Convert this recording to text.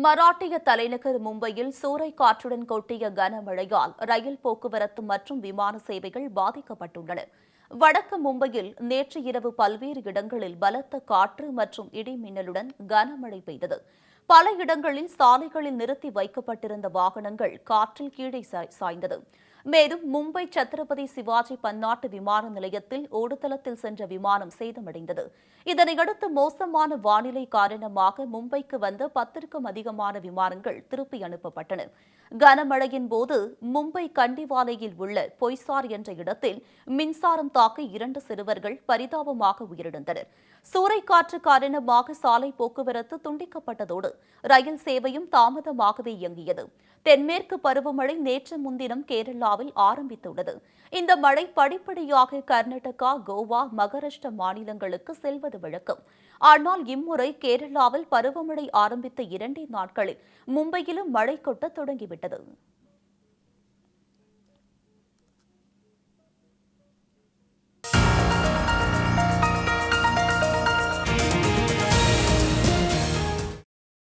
மராட்டிய தலைநகர் மும்பையில் சூறைக்காற்றுடன் கொட்டிய கனமழையால் ரயில் போக்குவரத்து மற்றும் விமான சேவைகள் பாதிக்கப்பட்டுள்ளன. வடக்கு மும்பையில் நேற்று இரவு பல்வேறு இடங்களில் பலத்த காற்று மற்றும் இடி மின்னலுடன் கனமழை பெய்தது. பல இடங்களில் சாலைகளில் நிறுத்தி வைக்கப்பட்டிருந்த வாகனங்கள் காற்றில் கீழே சாய்ந்தது. மேலும் மும்பை சத்ரபதி சிவாஜி பன்னாட்டு விமான நிலையத்தில் ஓடுதளத்தில் சென்ற விமானம் சேதமடைந்தது. இதனையடுத்து மோசமான வானிலை காரணமாக மும்பைக்கு வந்த 10க்கும் அதிகமான விமானங்கள் திருப்பி அனுப்பப்பட்டன. கனமழையின் போது மும்பை கண்டிவாலையில் உள்ள பொய்சார் என்ற இடத்தில் மின்சாரம் தாக்கி 2 சிறுவர்கள் பரிதாபமாக உயிரிழந்தனர். சூறைக்காற்று காரணமாக சாலை போக்குவரத்து துண்டிக்கப்பட்டதோடு ரயில் சேவையும் தாமதமாகவே இயங்கியது. தென்மேற்கு பருவமழை நேற்று முன்தினம் கேரளாவில் ஆரம்பித்துள்ளது. இந்த மழை படிப்படியாக கர்நாடகா, கோவா, மகாராஷ்டிரா மாநிலங்களுக்கு செல்வது வழக்கம். ஆனால் இம்முறை கேரளாவில் பருவமழை ஆரம்பித்த 2 நாட்களில் மும்பையிலும் மழை கொட்ட தொடங்கிவிட்டது.